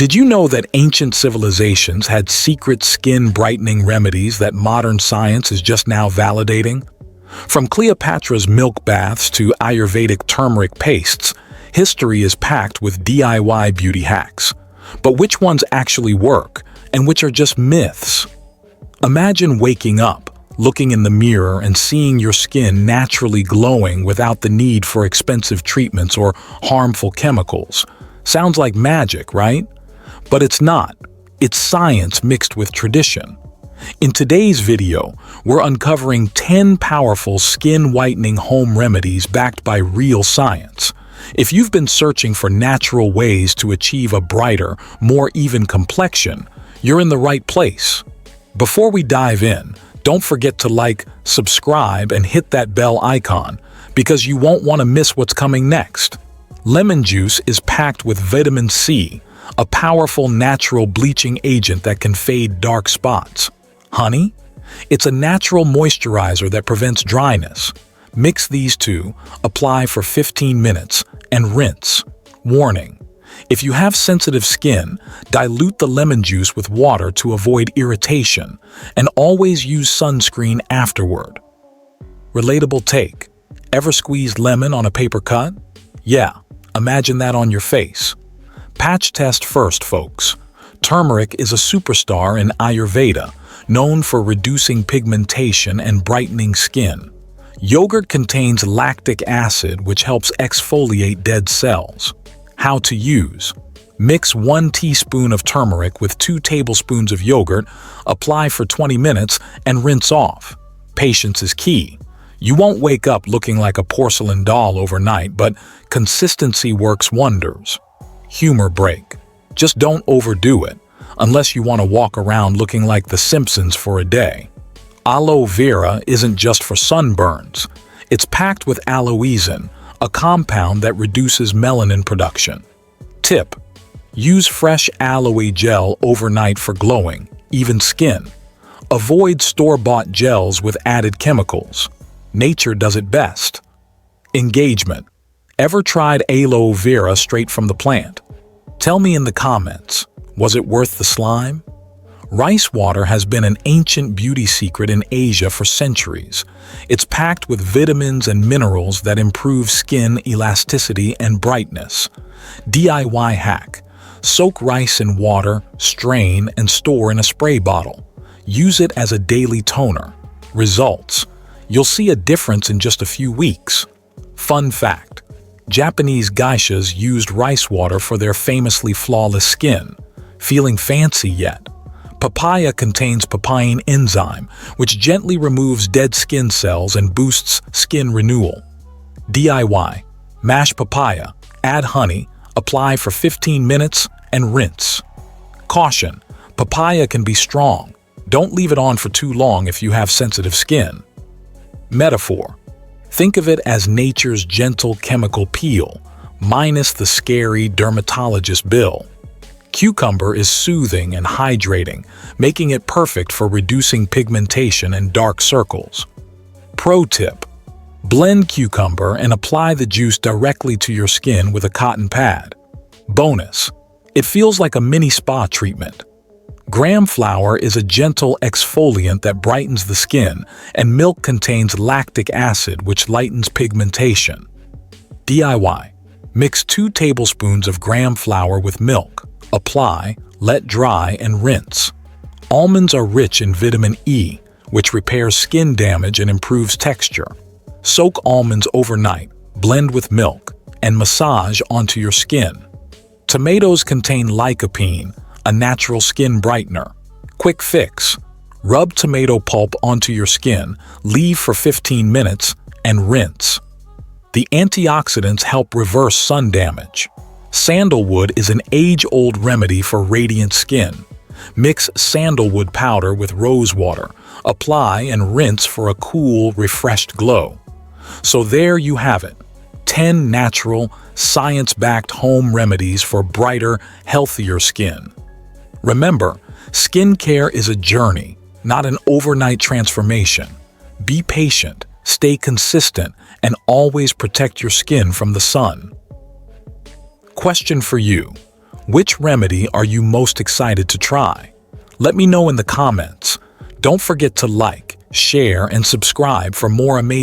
Did you know that ancient civilizations had secret skin brightening remedies that modern science is just now validating? From Cleopatra's milk baths to Ayurvedic turmeric pastes, history is packed with DIY beauty hacks. But which ones actually work, and which are just myths? Imagine waking up, looking in the mirror and seeing your skin naturally glowing without the need for expensive treatments or harmful chemicals. Sounds like magic, right? But it's not. It's science mixed with tradition. In today's video, we're uncovering 10 powerful skin whitening home remedies backed by real science. If you've been searching for natural ways to achieve a brighter, more even complexion, you're in the right place. Before we dive in, don't forget to like, subscribe, and hit that bell icon, because you won't want to miss what's coming next. Lemon juice is packed with vitamin C, a powerful natural bleaching agent that can fade dark spots. Honey? It's a natural moisturizer that prevents dryness. Mix these two, apply for 15 minutes, and rinse. Warning: if you have sensitive skin, dilute the lemon juice with water to avoid irritation, and always use sunscreen afterward. Relatable take: ever squeezed lemon on a paper cut? Yeah, imagine that on your face. Patch test first, folks. Turmeric is a superstar in Ayurveda, known for reducing pigmentation and brightening skin. Yogurt contains lactic acid, which helps exfoliate dead cells. How to use: mix 1 teaspoon of turmeric with 2 tablespoons of yogurt, apply for 20 minutes, and rinse off. Patience is key. You won't wake up looking like a porcelain doll overnight, but consistency works wonders. Humor break: just don't overdo it, unless you want to walk around looking like The Simpsons for a day. Aloe vera isn't just for sunburns. It's packed with aloesin, a compound that reduces melanin production. Tip: use fresh aloe gel overnight for glowing, even skin. Avoid store-bought gels with added chemicals. Nature does it best. Engagement: ever tried aloe vera straight from the plant? Tell me in the comments, was it worth the slime? Rice water has been an ancient beauty secret in Asia for centuries. It's packed with vitamins and minerals that improve skin elasticity and brightness. DIY hack: soak rice in water, strain, and store in a spray bottle. Use it as a daily toner. Results: you'll see a difference in just a few weeks. Fun fact: Japanese geishas used rice water for their famously flawless skin. Feeling fancy yet? Papaya contains papain enzyme, which gently removes dead skin cells and boosts skin renewal. DIY: mash papaya, add honey, apply for 15 minutes, and rinse. Caution: papaya can be strong. Don't leave it on for too long if you have sensitive skin. Metaphor: think of it as nature's gentle chemical peel, minus the scary dermatologist bill. Cucumber is soothing and hydrating, making it perfect for reducing pigmentation and dark circles. Pro tip: blend cucumber and apply the juice directly to your skin with a cotton pad. Bonus: it feels like a mini spa treatment. Gram flour is a gentle exfoliant that brightens the skin, and milk contains lactic acid, which lightens pigmentation. DIY: mix 2 tablespoons of gram flour with milk. Apply, let dry, and rinse. Almonds are rich in vitamin E, which repairs skin damage and improves texture. Soak almonds overnight, blend with milk, and massage onto your skin. Tomatoes contain lycopene, a natural skin brightener. Quick fix: rub tomato pulp onto your skin, leave for 15 minutes, and rinse. The antioxidants help reverse sun damage. Sandalwood is an age-old remedy for radiant skin. Mix sandalwood powder with rose water, apply and rinse for a cool, refreshed glow. So there you have it, 10 natural, science-backed home remedies for brighter, healthier skin. Remember, skincare is a journey, not an overnight transformation. Be patient, stay consistent, and always protect your skin from the sun. Question for you: Which remedy are you most excited to try? Let me know in the comments. Don't forget to like, share, and subscribe for more amazing